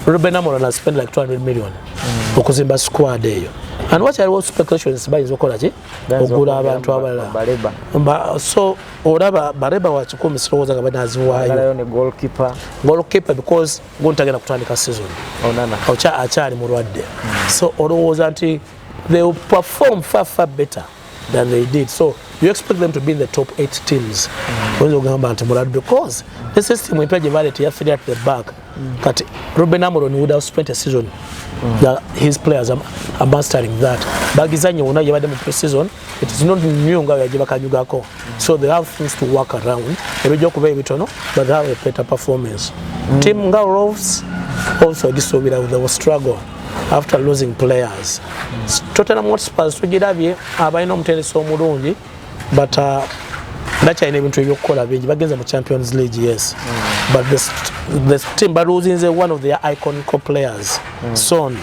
Ruben Amorim has spent like 200 million okuzimba squad eyo. And what I was speculations by Zokoraji, Ogula abantu abalala. So olaba Bareba wa chukumi siroza kabanaziwayo. Goalkeeper because gontagenda kutandika season. Onana. Achali mulwadde. So olowooza nti they will perform far better than they did. So you expect them to be in the top 8 teams. Because the system we play variety three at the back. But Ruben Amorim would have spent a season that his players are mastering that. Bagizanyo una yabade mu pre-season. It is not new nga yajiba kanyugako. So they have things to work around. Ebijo kuba bitono, but they have a better performance. Team nga Wolves also disobira with the struggle after losing players. Tottenham Hotspur tugirabye abalina omutereso omulungi, but that's in ebintu ebyokukola bingi bagenza mu Champions League, yes. But the team are losing one of their iconic players, Son.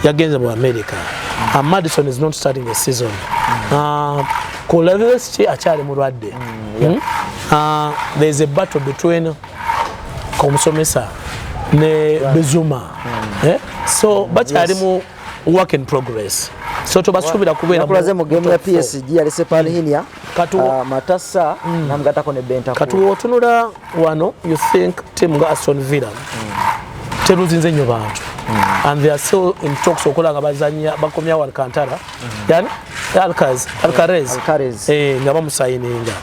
Yagenza mu America. And Madison is not starting the season. Kuleveski achali mulwadde. There's a battle between Komusomesa ne Bezuma. So bakyali mu work in progress. So to basubira kubera nakulaze mu game ya PSG ya Sepalhinia Matassa namgatako ne Benta. Katu otunula wano, you think team nga Aston Villa teruzinze nnyo bantu. And they are still in talks okola nga bazanya bakomya wa Alcantara. Yani Alcaraz. Nga bamusayininga.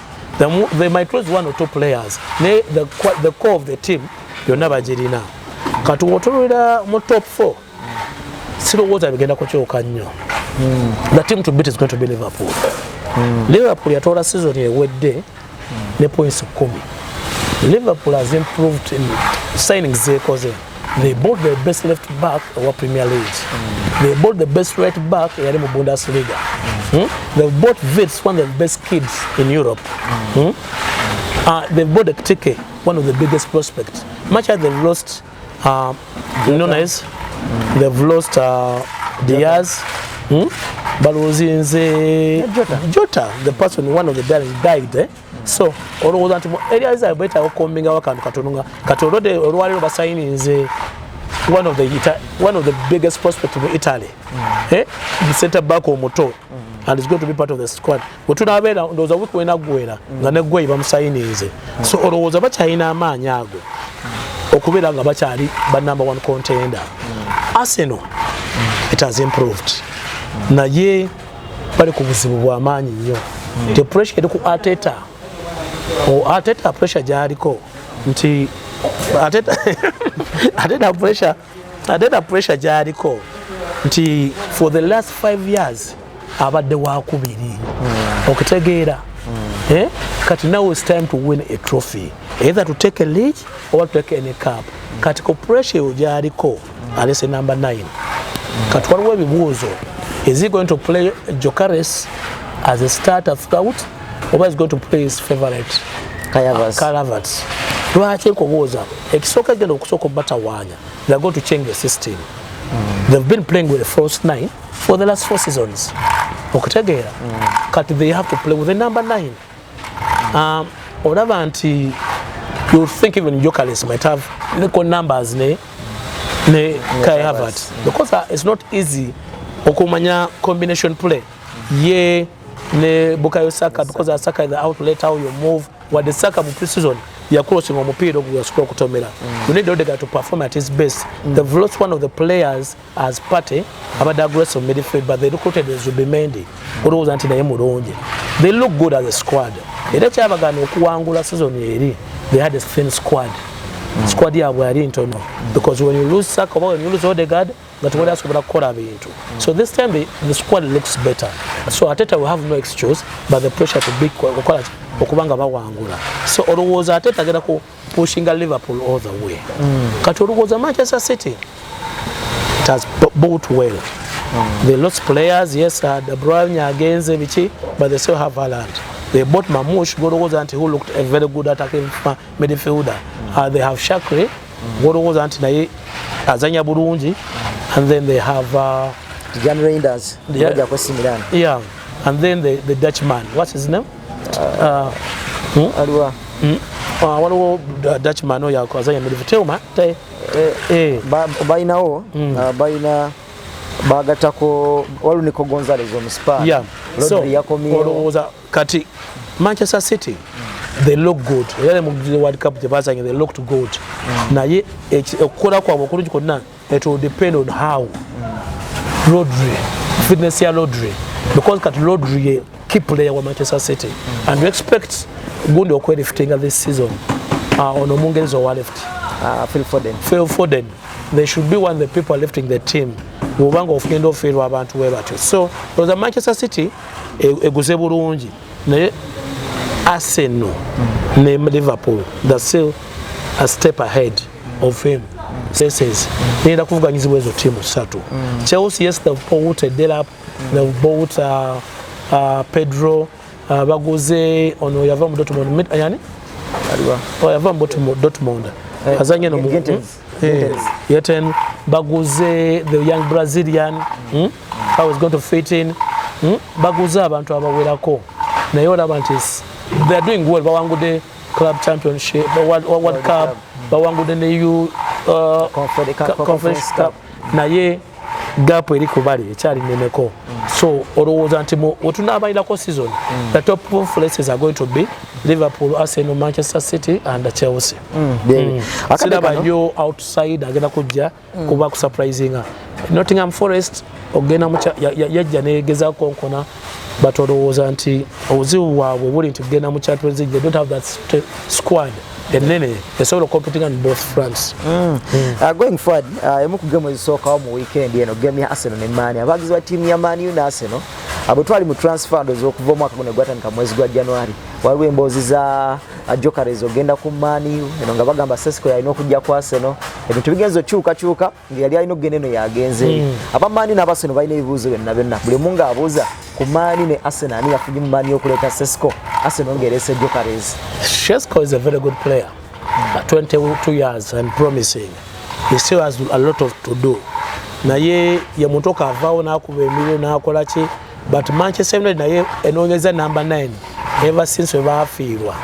They might lose one or two players. The core of the team yonna bagirina. Katu otunula mu top 4. Sirowooza bigenda kukyuka nnyo. The team to beat is going to be Liverpool. Liverpool yatola season ewedde ne points 10. Liverpool has improved in signing Zekoze. They bought the best left back in our Premier League. They bought the best right back in the Bundesliga. They bought Vitz, one of the best kids in Europe. They bought the Tike, one of the biggest prospects. Much as they've lost Nunes, they've lost Diaz, but was in the Jota, the person, one of the darling died. So, all that areas are better coming out and Katunga. Katorode or Basaini is one of the biggest prospects in Italy. The center back or Moto, and it's going to be part of the squad. But to Navera, those are weak when Aguera, Ganagway, Bamsaini is. So, all was about China Manyago. Okubera Gabachari, but number 1 contender. Arsenal, it has improved. Na ye bali kubuzibu bwa maanyi nnyo. The pressure eri ku Arteta. Arteta pressure jaliko nti Arteta pressure jaliko nti for the last 5 years abadde wakubiri. Okutegeera. Kati now it's time to win a trophy. Either to take a league or to take any cup. Kati ko pressure jaliko alese number 9. Kati waliwo ebibuuzo. Is he going to play Gyökeres as a starter throughout, or is going to play his favorite Caravats? Lwaki nkobuuza ekisooka genda okusooka obatawanya. They are going to change the system. They've been playing with a false 9 for the last 4 seasons. Okutegeera kati they have to play with the number 9. Olaba nti you think even Gyökeres might have equal numbers ne Kai Havertz, because it's not easy okumanya combination play ye ne Bukayo Saka, because Saka is the outlet, how you move what the Saka mu pre-season ya crossing omupira oguyasukula okutomera. You need Odegaard to perform at his best. They've lost one of the players as Partey abadde aggressive midfield, but they recruited Zubimendi olowooza nti naye mulungi. They look good as a squad. Era kyabagana okuwangula season eri, they had a thin squad. squad yabwe yali ntono because when you lose Saka when you lose Odegaard that one asobola kukola bintu. So this time the squad looks better. So Arteta will have no excuse but the pressure to be kola okubanga bawangula. So olowooza Arteta agenda ku pushinga Liverpool all the way. Kati olowooza Manchester City it has bought well. They lost players, yes, De Bruyne against Vici, but they still have Haaland. They bought Mamouche, who looked a very good attacking midfielder. They have Shaqiri, Azanya Burunji, and then they have Jan Reinders. Yeah, and then the Dutchman, what's his name? What Dutchman? Oh, yeah, Azanya midfielder. Baina bagatako Waluniko Gonzalez on Spa. Yeah. So kati Manchester City they look good. The World Cup they looked good. Naye ekola kwa bokulungi konna it will depend on how Rodri fitness ya Rodri because kati Rodri key player wa Manchester City and we expect Gundi okweliftinga this season on omungezo wa left. Phil Foden. They should be one of the people lifting the team. Ubanga ofugenda ofirwa abantu webatyo. So the Manchester City eguze bulungi ne Arsenal ne Liverpool that's still a step ahead of him. Says nenda kuvuganyizibwa ezo team ssatu. Chelsea, yes, they've bought a Delap, they've bought Pedro, baguze ono yava mu Dortmund yani yava mu Dortmund azanye no Yeten baguze the young Brazilian I was going to fit in baguze abantu abawerako naye olaba is they are doing well bawangude club championship World Cup bawangude ne EU Conference Cup naye gap eri kubali ekyali nemeko so olowooza nti otunaabalirako season the top four places are going to be Liverpool, Arsenal, Manchester City and Chelsea. Siraba yo outside agenda kujja kuba surprising. Nottingham Forest ogenda mucha yajja negeza konkona but olowooza nti obuzibu bwabwe buli nti kugenda mu Champions League they don't have that squad. Enene esobola competing on both fronts. Going forward emu kugema ezisookawo mu weekend eno game ya Arsenal ne Man. Abagizi ba team ya Man U na Arsenal abutwali mu transfer ndozo okuva omwaka guno gwatandika mwezi gwa January waliwo emboozi za Gyökeres ogenda ku Man U eno nga bagamba Sesko yalina okujja ku Arsenal ebintu bigenzo kyuka nga yali alina okugenda eno yagenze aba Man U n'Arsenal balina ebibuuzo byonna buli mungu abuuza ku Man U ne Arsenal ani yafunye mu Man U okuleeta Sesko Arsenal ngereese Gyökeres. Sesko is a very good player 22 years and promising. He still has a lot of to do naye ye muntu okavaawo n'akuba emirimu n'akola ki but Manchester United naye enoonyeza number 9 ever since we bafiirwa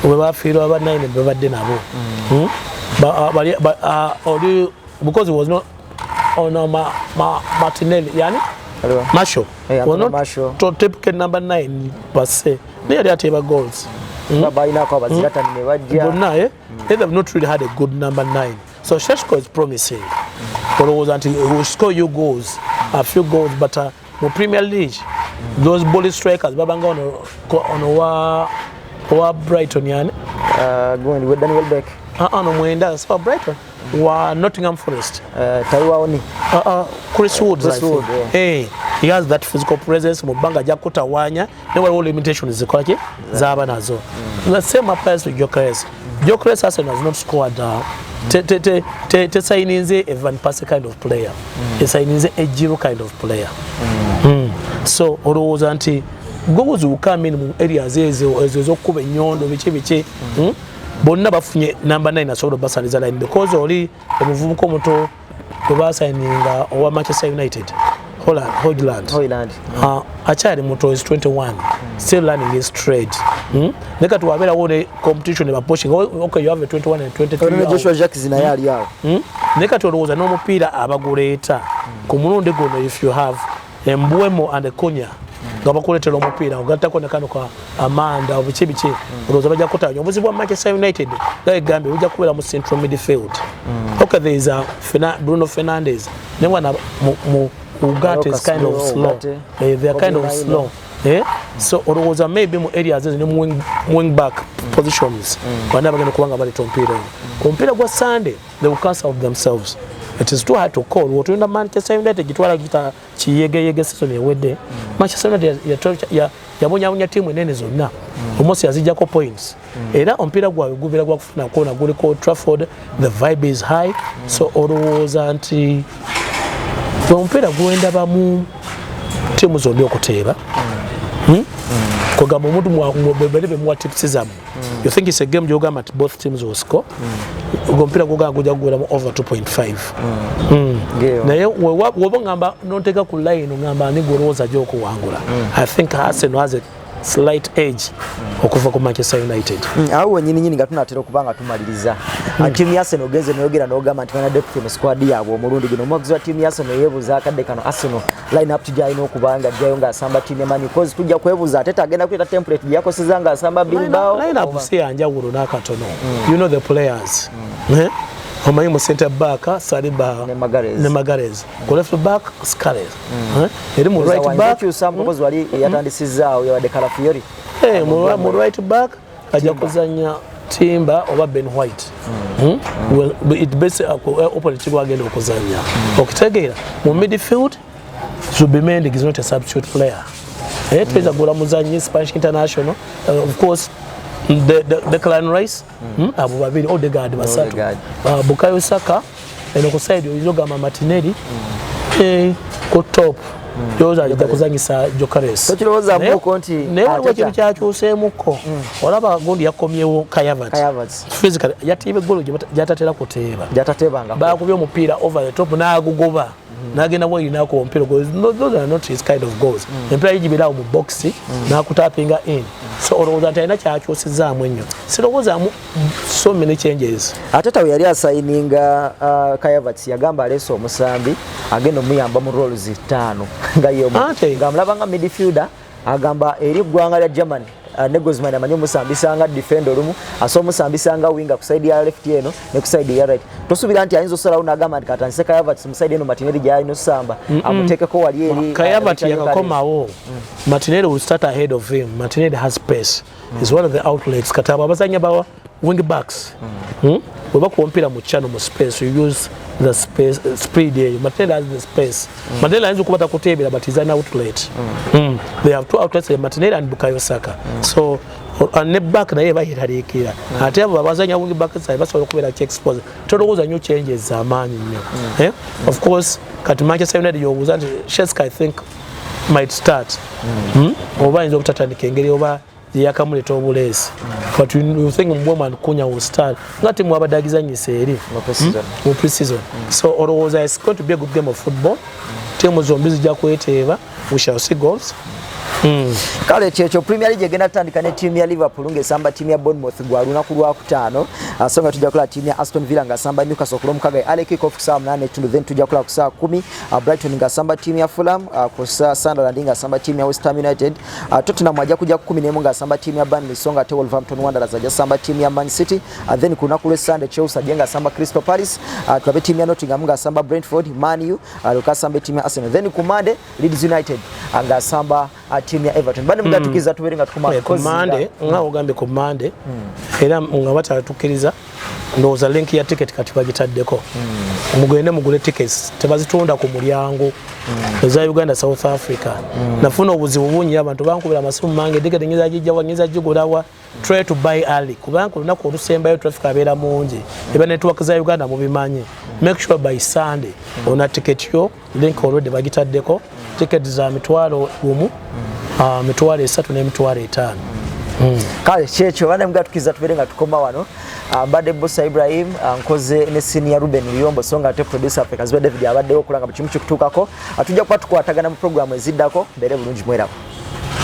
aba 9 bebadde nabo because it was not on Martinelli yani Marshall was not to typical number 9 per se they had ateba goals they have not really had a good number 9 so Sesko is promising but it was until he will score you goals a few goals but the Premier League those bully strikers babanga on Brighton yani going with Daniel Welbeck no mwenda so Brighton wa Nottingham Forest Taiwaoni Chris Wood he has that physical presence mubanga jakutawanya ne waliwo limitations zikolaki zaba nazo the same applies to Gyökeres. Gyökeres has not scored signinze a Van Persie kind of player signinze a Giroud kind of player so olowooza nti goals will come in mu areas ezokuba enyondo biki bonna bafunye number 9 asobola basaliza line because oli omuvubuka omuto bwebasayininga owa Manchester United Hojland akyali muto is 21 still learning his trade neka tuwabeera wone competition eba pushing okay you have a 21 and 23 Joshua Jackson naye ali awo neka tulowooza n'omupiira abaguleeta ku mulundi guno if you have Mbwemo and Konya nga bakuleetera omupiira ogattako ne kano ka Amanda obiki olowooza bajja kutawanya obuzibu bwa Manchester United gambye bujja kubeera mu central midfield okay there is Bruno Fernandes ne wana Ugarte is kind of slow they are kind of slow So olowooza maybe mu areas ne mu wing back positions bana bagenda kubanga bali tompira ku mpira gwa Sunday they will cancel themselves. It is too hard to call. What in the Manchester United gitwala gita chiyege season ewedde. Manchester United yabonya team enene zonna. Almost yazijjako points. Era ompira gwa guvira gwa kufuna kona guli ko Trafford, the vibe is high. So olowooza nti ompira gwenda bamu timu zombi okuteeba. Kugamba omuntu mwebelebe mwa tips zamu. You think it's a game jogama at both teams will score? Ompira gwoga guja kugula over 2.5. Naye wobo ngamba nonteka ku line ngamba ni goroza joko wangula. I think Arsenal has a slight edge okuva ku Manchester United. Awo nyini nga tunatera kubanga tumaliriza. Team ya Arsenal genze neyogera n'ogamba nti bana depth mu squad yabo omulundi guno mwagiza team ya Arsenal yebuza akadde kano Arsenal line up tujja ino okubanga jjayo nga asamba team ya Man because tujja kwebuza ateta agenda kuleta template yakoseza nga asamba Bilbao. Line up si anjawulo n'akatono. You know the players. Omanyi mu center back Saliba ne Gyökeres. Ku left back Gyökeres. Eri mu right back because wali yatandisizaawo yabadde Kalafiori. Mu right back ajja kuzanya Timber oba Ben White. Well, it basically opponent gwagenda okuzanya. Okitegeera mu midfield Zubimendi is not a substitute player. Tweza gula muzanyi Spanish international of course the Clan Rice abo babiri Odegaard basatu Bukayo Saka eno ku side oyogama Martinelli ku top yoza kuzanyisa Gyökeres tokiroza mu konti newe kintu kyakyuseemuko olaba gondi yakomyewo Kayavats physically yatibe golo jatatera kuteeba bakubye omupiira over the top n'agugoba nagenda bwe inako ompira goals those are not his kind of goals empira yijibira mu box nakutapinga in so olowooza nti alina kyakyusizaamu ennyo sirowoozamu so many changes ateta we yali asayininga Kayavats yagamba aleese omusambi agenda omuyamba mu roles 5 nga yomu ng'amulaba nga midfielder agamba eri ggwanga lya Germany ne Gozman amanyi omusambisa nga defender olumu aso omusambisa nga winga ku side ya left eno ne ku side ya right tosubira nti ayinza osalawo n'agamba nti katandise Kayavats mu side eno Martinelli gy'alina osamba amuteekeko wali eri Kayavats yakakomawo Martinelli will start ahead of him. Martinelli has pace. He's one of the outlets kataba abazanya bawa wing backs weba kuompira mu channel mu space you use the space speed here Martinelli has the space Martinelli anzo kubata kutebera but is an outlet they have two outlets Martinelli and Bukayo Saka so ne back na yeba hitarikira ate abo abazanya wing backs sai basobola kubera expose tolowooza new changes zamanyi nnyo of course kati Manchester United yobuza nti Sesko I think might start oba inzo kutatandika engeri oba yakamuleta obulesi but you think Mboma Kunya will start ngati mwabadagizanyisa eri mu pre-season so olowooza it's going to be a good game of football team zombi zijja kweteeba we shall see goals kale kyekyo Premier League egenda tandika ne team ya Liverpool ng'esamba team ya Bournemouth gwa lunaku lwakutaano so nga tujja kula team ya Aston Villa ng'asamba Newcastle ku Lwomukaga ale kick off saa 8 then tujja kula ku saa 10 Brighton ng'asamba team ya Fulham ku saa Sunderland ng'asamba team ya West Ham United Tottenham ajja kujja ku 11 ng'asamba team ya Burnley so nga Wolverhampton Wanderers ajja samba team ya Man City then ku lunaku lwe Sunday Chelsea ajja ng'asamba Crystal Palace tulabe team ya Nottingham ng'asamba Brentford Man U lukasamba team ya Arsenal then ku Monday Leeds United ng'asamba team ya Everton bane mugatukiza tuberenga tukuma commande nga ogambe commande era nga batatukiriza ndoza link ya ticket kati bagitaddeko mugende mugule tickets tebazitunda ku mulyango eza Uganda South Africa nafuna obuzibu bunyi abantu bankubira amasimu mange ticket ngiza jijja wangiza jigulawa try to buy early kubanko lunaku olusembayo traffic abeera mungi eba network za Uganda mubimanyi make sure by Sunday ona ticket yo link already bagitaddeko ticket za mitwalo gumu mitwalo 3 ne mitwalo 5 kale kyekyo bane mugatukiza tuberenga tukoma wano mbadde Bossa Ibrahim nkoze ne senior Ruben Liyombo songa ate producer Africa David abaddewo okulanga kimu kikutuukako atujja kuba tukwatagana mu program eziddako mbere bulungi mwerako